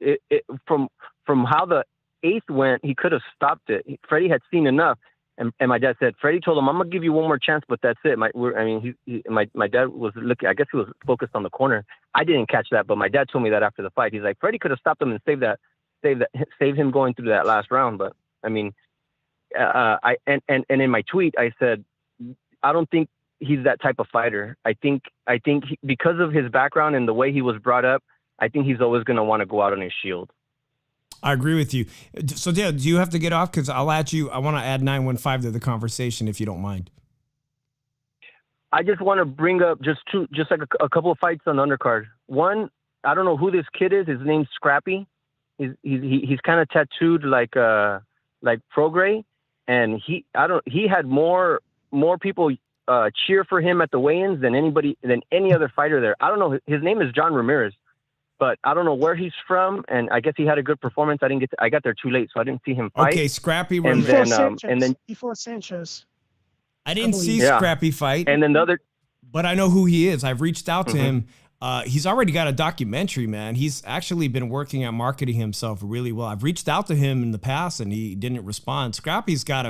from how the 8th went, he could have stopped it. Freddie had seen enough, and my dad said, Freddie told him, I'm gonna give you one more chance, but that's it. My dad was looking. I guess he was focused on the corner. I didn't catch that, but my dad told me that after the fight. He's like, Freddie could have stopped him and saved him going through that last round. But I mean, in my tweet I said, I don't think he's that type of fighter. I think because of his background and the way he was brought up, I think he's always going to want to go out on his shield. I agree with you. So, Dale, do you have to get off? Because I'll add you. I want to add 915 to the conversation if you don't mind. I just want to bring up just like a couple of fights on the undercard. One, I don't know who this kid is. His name's Scrappy. He's kind of tattooed like Progre, and he had more people cheer for him at the weigh-ins than any other fighter there. I don't know. His name is John Ramirez, but I don't know where he's from, and I guess he had a good performance. I got there too late, so I didn't see him fight. Okay, Scrappy Before Ramirez. before Sanchez. I didn't see Yeah. Scrappy fight, And then the other, but I know who he is. I've reached out to him. He's already got a documentary, man. He's actually been working at marketing himself really well. I've reached out to him in the past, and he didn't respond. Scrappy's got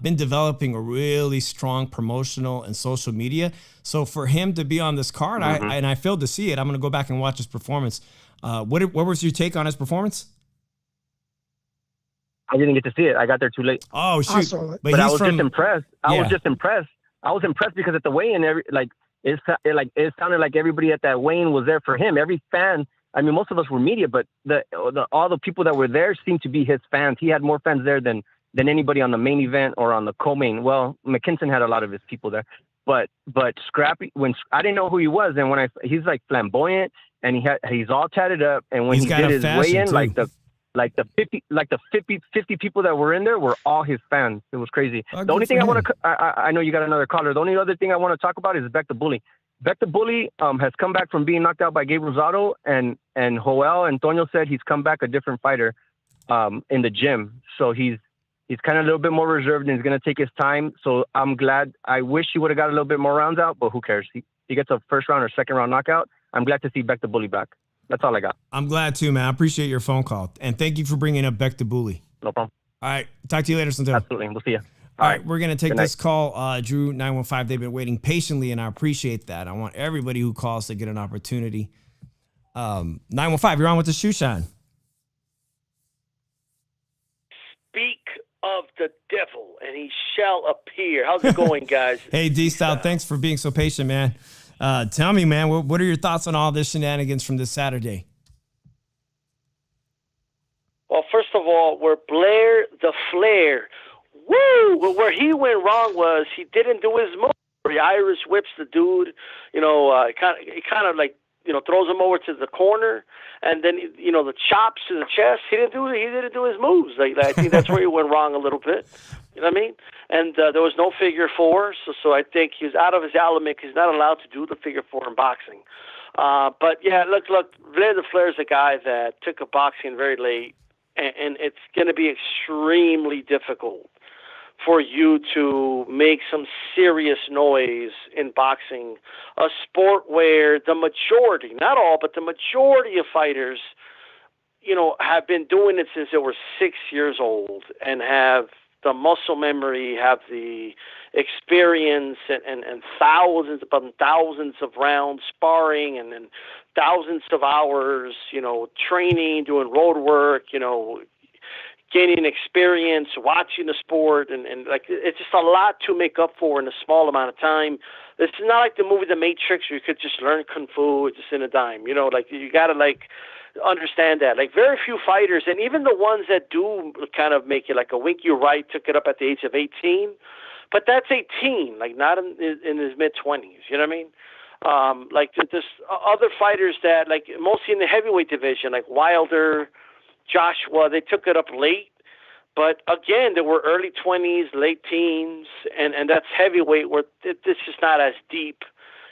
been developing a really strong promotional and social media. So for him to be on this card, I failed to see it. I'm going to go back and watch his performance. What was your take on his performance? I didn't get to see it. I got there too late. Oh, shoot. I saw it. But I was just impressed. I was impressed because at the weigh-in, it sounded like everybody at that weigh-in was there for him. Every fan, I mean, most of us were media, but all the people that were there seemed to be his fans. He had more fans there than anybody on the main event or on the co-main. Well, McKinson had a lot of his people there, but Scrappy, when I didn't know who he was, and he's like flamboyant and he's all tatted up, and when he did his weigh-in, the 50 people that were in there were all his fans. It was crazy. The only thing I know you got another caller. The only other thing I want to talk about is Beck the Bully. Beck the Bully has come back from being knocked out by Gabe Rosado, and Joel Antonio said he's come back a different fighter in the gym. So he's kind of a little bit more reserved, and he's going to take his time. So I'm glad. I wish he would have got a little bit more rounds out, but who cares? He gets a first round or second round knockout. I'm glad to see Beck the Bully back. That's all I got. I'm glad too, man. I appreciate your phone call. And thank you for bringing up Beck the Bully. No problem. All right. Talk to you later, Santel. Absolutely. We'll see you. All right. We're going to take this call. Drew 915. They've been waiting patiently, and I appreciate that. I want everybody who calls to get an opportunity. 915, you're on with the Shoeshine. Speak of the devil, and he shall appear. How's it going, guys? Hey, D-Style. Thanks for being so patient, man. Tell me, man, what are your thoughts on all this shenanigans from this Saturday? Well, first of all, where Blair the Flare, woo! Well, where he went wrong was he didn't do his move. He Irish whips the dude, he kind of like, throws him over to the corner, and then, the chops to the chest. He didn't do his moves. I think that's where he went wrong a little bit. You know what I mean? And there was no figure four, so I think he was out of his element. He's not allowed to do the figure four in boxing. But yeah, look, Blair the Flare is a guy that took up boxing very late, and it's going to be extremely difficult for you to make some serious noise in boxing, a sport where the majority, not all, but the majority of fighters, have been doing it since they were 6 years old and have the muscle memory, have the experience, and thousands upon thousands of rounds sparring, and then thousands of hours, training, doing road work, gaining experience, watching the sport, and it's just a lot to make up for in a small amount of time. This is not like the movie The Matrix where you could just learn kung fu just in a dime. You got to understand that. Very few fighters, and even the ones that do kind of make it, like a Winky Wright took it up at the age of 18, but that's 18, not in his mid-20s. You know what I mean? There's other fighters that, mostly in the heavyweight division, like Wilder, Joshua, they took it up late. But again, there were early 20s, late teens, and that's heavyweight, where it's just not as deep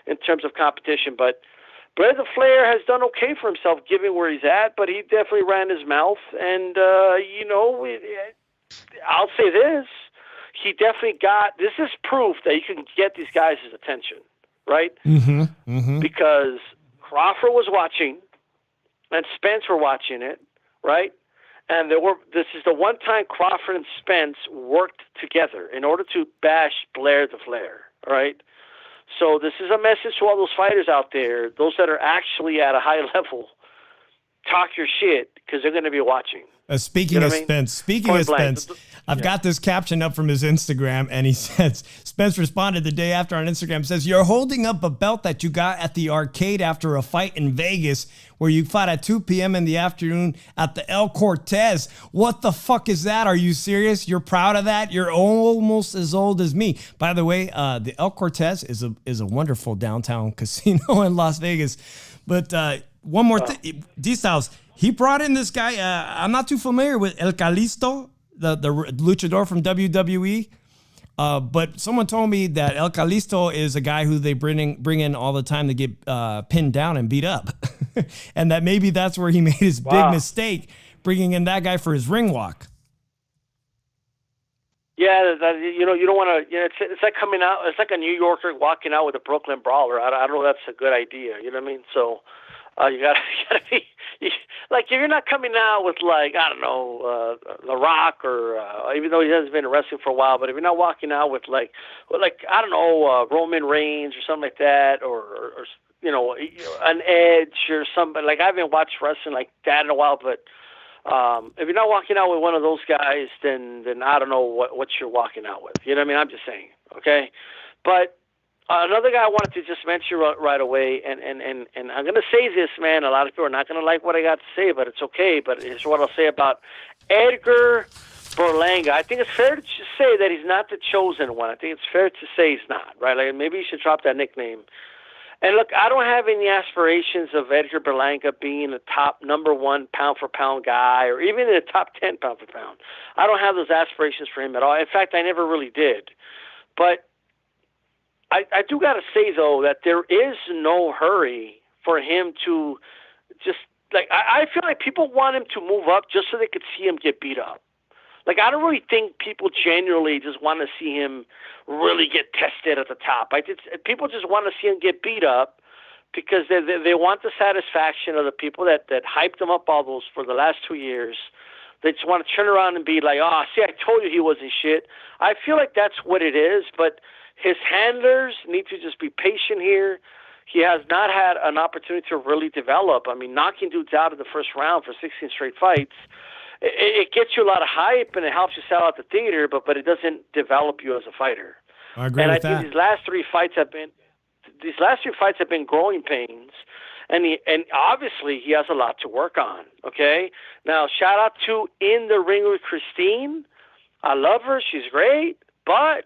in terms of competition. But Blair the Flare has done okay for himself, given where he's at, but he definitely ran his mouth. And, I'll say this. He definitely this is proof that you can get these guys' attention, right? Mm-hmm. Mm-hmm. Because Crawford was watching, and Spence were watching it, right? And this is the one time Crawford and Spence worked together in order to bash Blair the Flare, right? So this is a message to all those fighters out there, those that are actually at a high level. talk your shit because they're going to be watching. Speaking of Spence, I've got this caption up from his Instagram, and he says, Spence responded the day after on Instagram, says, "You're holding up a belt that you got at the arcade after a fight in Vegas where you fought at 2 p.m. in the afternoon at the El Cortez. What the fuck is that? Are you serious? You're proud of that? You're almost as old as me." By the way, the El Cortez is a wonderful downtown casino in Las Vegas. But one more thing, D-Styles, he brought in this guy. I'm not too familiar with El Calisto, the luchador from WWE. But someone told me that El Calisto is a guy who they bring in all the time to get pinned down and beat up. And that maybe that's where he made his big mistake, bringing in that guy for his ring walk. Yeah, you don't want to. It's like coming out. It's like a New Yorker walking out with a Brooklyn Brawler. I don't know if that's a good idea. You know what I mean? So you gotta be like, if you're not coming out with, like, I don't know, The Rock, or even though he hasn't been in wrestling for a while, but if you're not walking out with like I don't know, Roman Reigns or something like that, or you know, an Edge or somebody. Like, I haven't watched wrestling like that in a while, but if you're not walking out with one of those guys, then I don't know what you're walking out with. You know what I mean? I'm just saying, okay? But another guy I wanted to just mention right away, and I'm going to say this, man. A lot of people are not going to like what I got to say, but it's okay. But here's what I'll say about Edgar Berlanga. I think it's fair to say that he's not the chosen one. I think it's fair to say he's not, right? Like, maybe you should drop that nickname. And look, I don't have any aspirations of Edgar Berlanga being a top #1 pound-for-pound guy, or even in the top 10 pound-for-pound. I don't have those aspirations for him at all. In fact, I never really did. But I do got to say, though, that there is no hurry for him to just, like, I feel like people want him to move up just so they could see him get beat up. Like, I don't really think people genuinely just want to see him really get tested at the top. People just want to see him get beat up because they want the satisfaction of the people that hyped him up all those for the last 2 years. They just want to turn around and be like, "Oh, see, I told you he wasn't shit." I feel like that's what it is, but his handlers need to just be patient here. He has not had an opportunity to really develop. I mean, knocking dudes out in the first round for 16 straight fights, it gets you a lot of hype and it helps you sell out the theater, but it doesn't develop you as a fighter. I agree with that. And I think these last three fights have been growing pains, and obviously he has a lot to work on. Okay, now shout out to In the Ring with Christine. I love her; she's great. But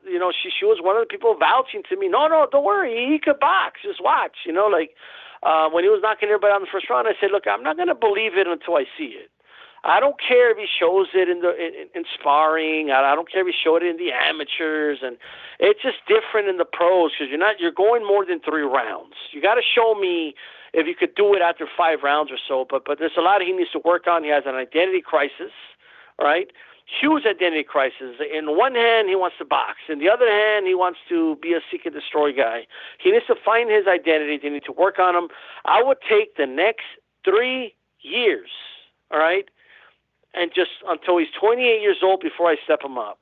you know, she was one of the people vouching to me. No, don't worry, he could box. Just watch. You know, like when he was knocking everybody out in the first round, I said, look, I'm not going to believe it until I see it. I don't care if he shows it in sparring. I don't care if he showed it in the amateurs, and it's just different in the pros because you're going more than 3 rounds. You got to show me if you could do it after 5 rounds or so. But there's a lot he needs to work on. He has an identity crisis, all right? Huge identity crisis. In one hand, he wants to box. In the other hand, he wants to be a seek and destroy guy. He needs to find his identity. They need to work on him. I would take the next 3 years, all right, and just until he's 28 years old before I step him up.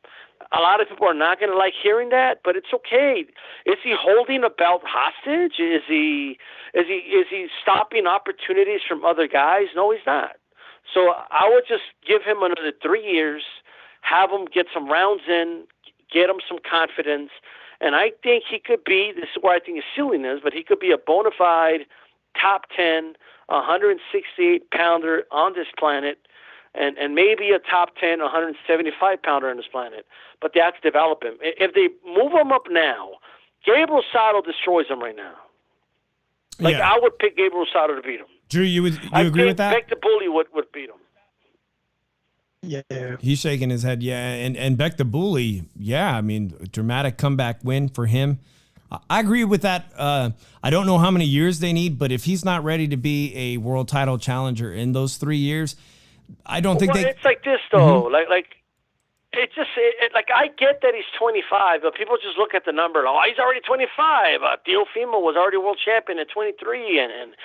A lot of people are not going to like hearing that, but it's okay. Is he holding a belt hostage? Is he stopping opportunities from other guys? No, he's not. So I would just give him another 3 years, have him get some rounds in, get him some confidence, and I think he could be, this is where I think his ceiling is, but he could be a bona fide top 10, 168-pounder on this planet, and maybe a top 10, 175-pounder on this planet. But they have to develop him. If they move him up now, Gabriel Rosado destroys him right now. Like, yeah. I would pick Gabriel Rosado to beat him. Drew, you agree with that? I think Beck the Bully would beat him. Yeah. He's shaking his head, yeah. And Beck the Bully, yeah, I mean, dramatic comeback win for him. I agree with that. I don't know how many years they need, but if he's not ready to be a world title challenger in those 3 years, I don't think it's like this, though. Mm-hmm. Like like, I get that he's 25, but people just look at the number. Oh, he's already 25. Teofimo was already world champion at 23, and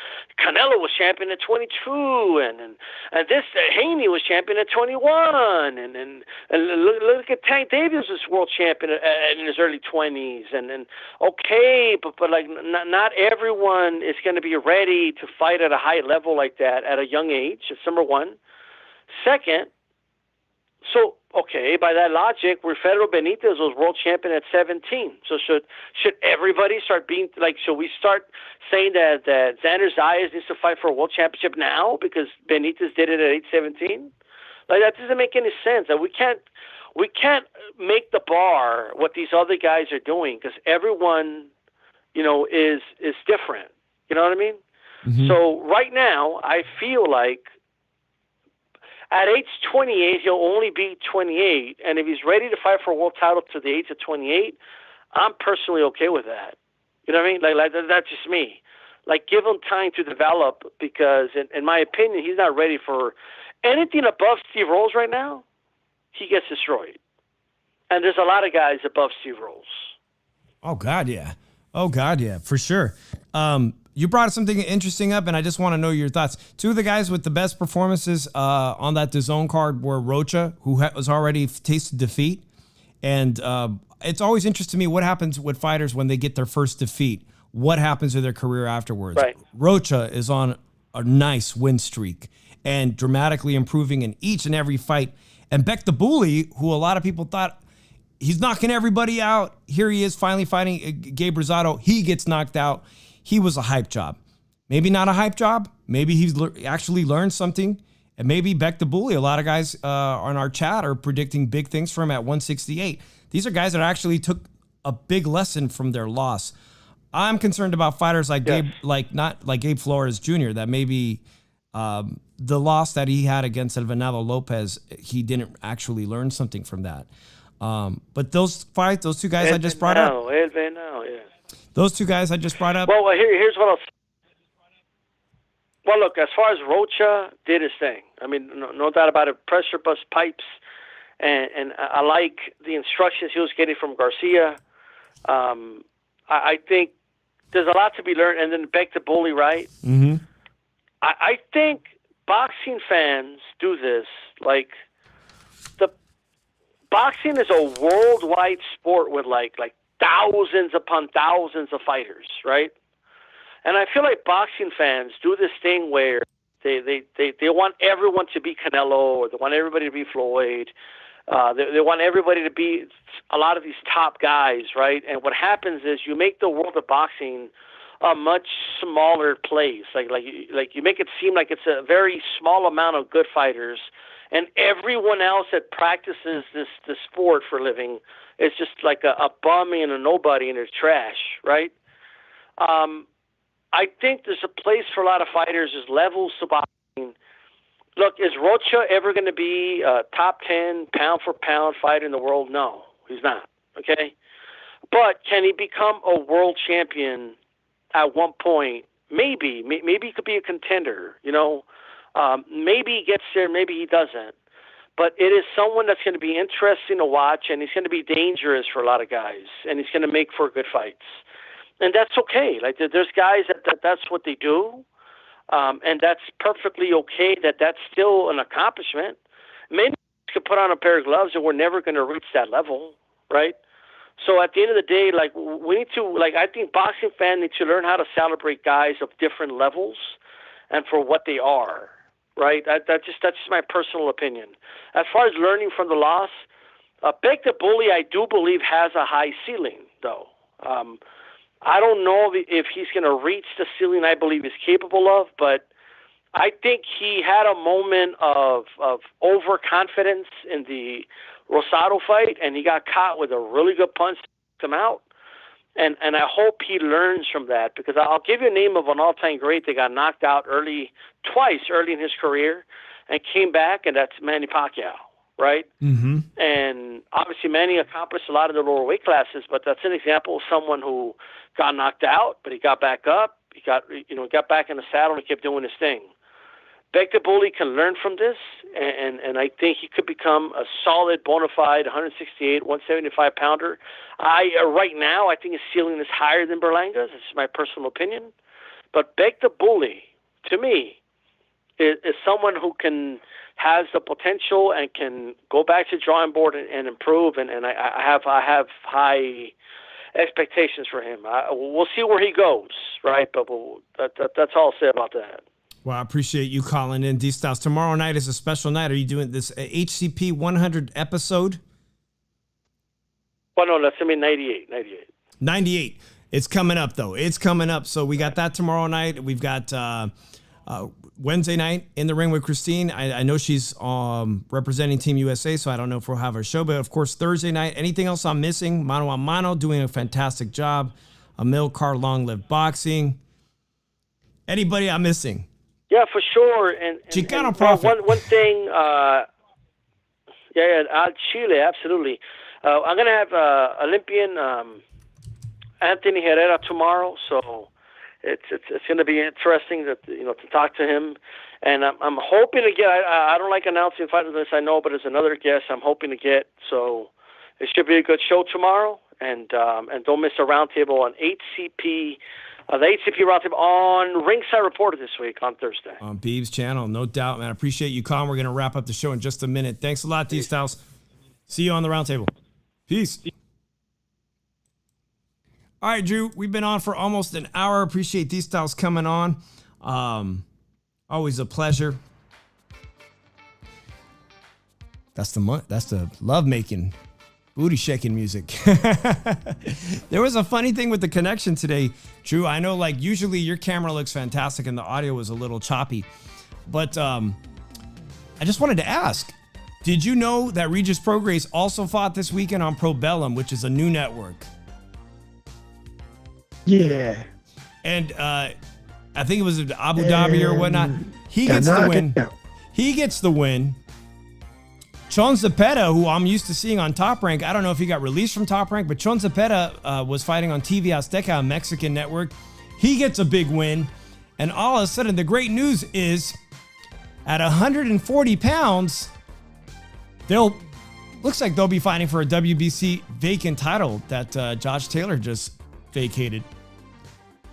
Canelo was champion at 22, and And this Haney was champion at 21, and look at Tank Davis was world champion in his early 20s, and okay, but like not everyone is going to be ready to fight at a high level like that at a young age. That's number one. Second, so okay, by that logic, Fedor Benitez was world champion at 17. So should everybody start being like? Should we start saying that Xander Zayas needs to fight for a world championship now because Benitez did it at age 17? Like, that doesn't make any sense. And we can't make the bar what these other guys are doing because everyone, is different. You know what I mean? Mm-hmm. So right now, I feel like at age 28, he'll only be 28, and if he's ready to fight for a world title to the age of 28, I'm personally okay with that. You know what I mean? Like that's just me. Like, give him time to develop because, in my opinion, he's not ready for anything above Steve Rolls right now. He gets destroyed, and there's a lot of guys above Steve Rolls. Oh God, yeah. Oh God, yeah, for sure. You brought something interesting up, and I just want to know your thoughts. Two of the guys with the best performances on that DAZN card were Rocha, who was already tasted defeat. And it's always interesting to me what happens with fighters when they get their first defeat. What happens to their career afterwards? Right. Rocha is on a nice win streak and dramatically improving in each and every fight. And Beck the Bully, who a lot of people thought, he's knocking everybody out. Here he is finally fighting Gabe Rosado. He gets knocked out. He was a hype job. Maybe not a hype job. Maybe he's actually learned something. And maybe Beck the Bully, a lot of guys on our chat are predicting big things for him at 168. These are guys that actually took a big lesson from their loss. I'm concerned about fighters like Gabe, not like Gabe Flores Jr., that maybe the loss that he had against El Venado Lopez, he didn't actually learn something from that. But those two guys I just brought up. El Venado, yeah. Those two guys I just brought up. Well, here's what I'll say. Well, look, as far as Rocha did his thing, I mean, no doubt about it, pressure bust pipes, and I like the instructions he was getting from Garcia. I think there's a lot to be learned, and then Beck the Bully, right? Mm-hmm. I think boxing fans do this. Like, the boxing is a worldwide sport with like thousands upon thousands of fighters, right? And I feel like boxing fans do this thing where they want everyone to be Canelo, or they want everybody to be Floyd. They want everybody to be a lot of these top guys, right? And what happens is you make the world of boxing a much smaller place. Like you make it seem like it's a very small amount of good fighters, and everyone else that practices this sport for a living is just like a bum and a nobody, and they're trash, right? I think there's a place for a lot of fighters. There's levels to boxing. Look, is Rocha ever going to be a top 10 pound-for-pound fighter in the world? No, he's not, okay? But can he become a world champion at one point? Maybe. Maybe he could be a contender, Maybe he gets there, maybe he doesn't. But it is someone that's going to be interesting to watch, and he's going to be dangerous for a lot of guys, and he's going to make for good fights. And that's okay. Like, there's guys that's what they do, and that's perfectly okay. That's still an accomplishment. Many could put on a pair of gloves, and we're never going to reach that level, right? So at the end of the day, like, we need to, like, I think boxing fans need to learn how to celebrate guys of different levels and for what they are. Right, that's just my personal opinion. As far as learning from the loss, Beck the Bully, I do believe, has a high ceiling, though. I don't know if he's going to reach the ceiling I believe he's capable of, but I think he had a moment of overconfidence in the Rosado fight, and he got caught with a really good punch to knock him out. And I hope he learns from that, because I'll give you a name of an all-time great that got knocked out twice early in his career and came back, and that's Manny Pacquiao, right? Mm-hmm. And obviously Manny accomplished a lot in the lower weight classes, but that's an example of someone who got knocked out, but he got back up. He got back in the saddle and kept doing his thing. Beck the Bully can learn from this, and I think he could become a solid, bona fide 168, 175 pounder. Right now, I think his ceiling is higher than Berlanga's. This is my personal opinion. But Beck the Bully, to me, is someone who has the potential and can go back to the drawing board and improve. And I have high expectations for him. We'll see where he goes, right? But that's all I'll say about that. Well, I appreciate you calling in, D-Styles. Tomorrow night is a special night. Are you doing this HCP 100 episode? Well, no, that's going to be 98. 98. It's coming up, though. It's coming up. So we got that tomorrow night. We've got Wednesday night in the ring with Christine. I know she's representing Team USA, so I don't know if we'll have her show. But, of course, Thursday night. Anything else I'm missing? Mano a Mano doing a fantastic job. Emil Carr, Long Live Boxing. Anybody I'm missing? Yeah, for sure. And Chicano Prophet. One thing, Chile, absolutely. I'm going to have Olympian Anthony Herrera tomorrow, so it's going to be interesting to talk to him. And I'm hoping to get. I don't like announcing fighters this, I know, but there's another guest I'm hoping to get. So it should be a good show tomorrow. And don't miss a roundtable on HCP. The HCP Roundtable on Ringside Reporter this week on Thursday. On Beeb's channel, no doubt, man. I appreciate you calling. We're going to wrap up the show in just a minute. Thanks a lot, D-Styles. See you on the Roundtable. Peace. All right, Drew, we've been on for almost an hour. Appreciate D-Styles coming on. Always a pleasure. That's the love-making, booty-shaking music. There was a funny thing with the connection today, Drew. I know, like, usually your camera looks fantastic and the audio was a little choppy. But I just wanted to ask, did you know that Regis Prograis also fought this weekend on Probellum, which is a new network? Yeah. And I think it was Abu Dhabi or whatnot. He gets the win. He gets the win. Chon Zepeda, who I'm used to seeing on Top Rank, I don't know if he got released from Top Rank, but Chon Zepeda was fighting on TV Azteca, a Mexican network. He gets a big win. And all of a sudden, the great news is at 140 pounds, looks like they'll be fighting for a WBC vacant title that Josh Taylor just vacated.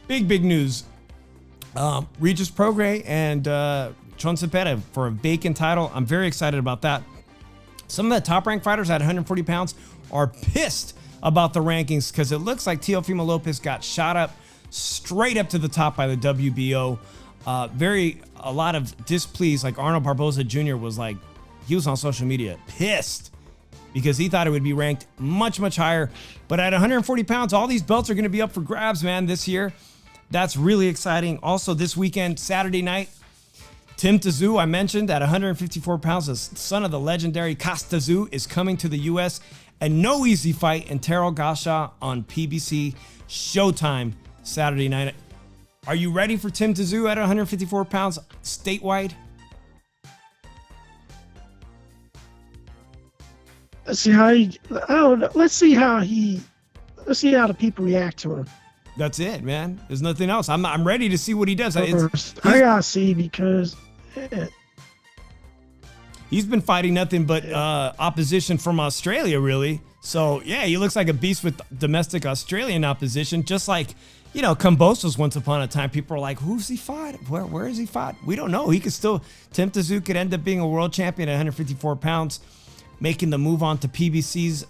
Big news. Regis Prograis and Chon Zepeda for a vacant title. I'm very excited about that. Some of the top ranked fighters at 140 pounds are pissed about the rankings because it looks like Teofimo Lopez got shot up straight up to the top by the WBO. A lot of displeased, like Arnold Barboza Jr. was like, he was on social media pissed because he thought it would be ranked much higher. But at 140 pounds, all these belts are going to be up for grabs, man, this year. That's really exciting. Also this weekend, Saturday night, Tim Tszyu, I mentioned, at 154 pounds, the son of the legendary Costa Tszyu, is coming to the U.S. And no easy fight in Terrell Gasha on PBC Showtime Saturday night. Are you ready for Tim Tszyu at 154 pounds statewide? Let's see how let's see how the people react to him. That's it, man. There's nothing else. I'm ready to see what he does. I gotta see because he's been fighting nothing but opposition from Australia, really. So yeah, he looks like a beast with domestic Australian opposition, just like, you know, Kambosos once upon a time. People are like, who's he fought? Where is he fought? We don't know. He could still, Tim Tszyu could end up being a world champion at 154 pounds, making the move on to PBCs.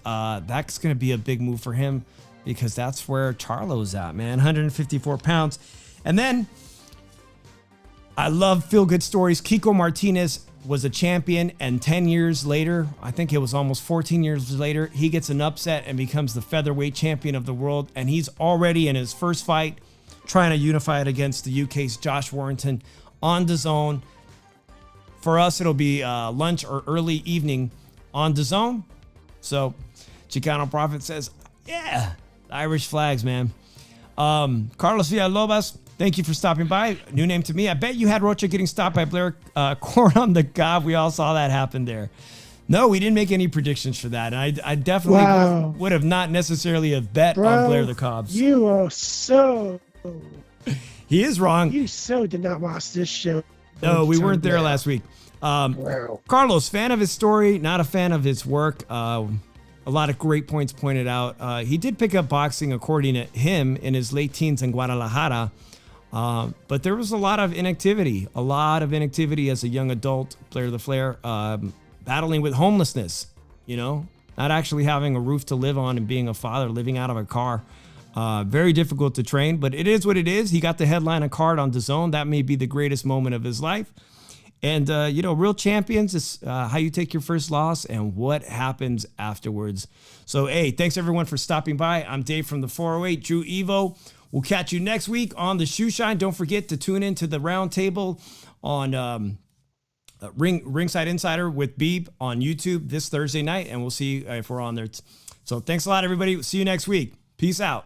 That's going to be a big move for him because that's where Charlo's at, man, 154 pounds. And then I love feel-good stories. Kiko Martinez was a champion, and 10 years later, I think it was almost 14 years later, he gets an upset and becomes the featherweight champion of the world. And he's already in his first fight trying to unify it against the UK's Josh Warrington on DAZN. For us, it'll be lunch or early evening on DAZN. So Chicano Prophet says, yeah, Irish flags, man. Carlos Villalobos, thank you for stopping by. New name to me. I bet you had Rocha getting stopped by Blair Corn on the Cob. We all saw that happen there. No, we didn't make any predictions for that. And I definitely would have not necessarily have bet on Blair the Cobbs. You are so... He is wrong. You so did not watch this show. No, we weren't there last week. Carlos, fan of his story, not a fan of his work. A lot of great points pointed out. He did pick up boxing, according to him, in his late teens in Guadalajara But there was a lot of inactivity as a young adult, Blair the Flare, battling with homelessness, not actually having a roof to live on and being a father, living out of a car. Very difficult to train, but it is what it is. He got the headline a card on DAZN. That may be the greatest moment of his life. And, real champions is how you take your first loss and what happens afterwards. So, hey, thanks everyone for stopping by. I'm Dave from the 408 Drew Evo. We'll catch you next week on the Shoeshine. Don't forget to tune in to the roundtable on Ringside Insider with Beeb on YouTube this Thursday night, and we'll see if we're on there. So thanks a lot, everybody. See you next week. Peace out.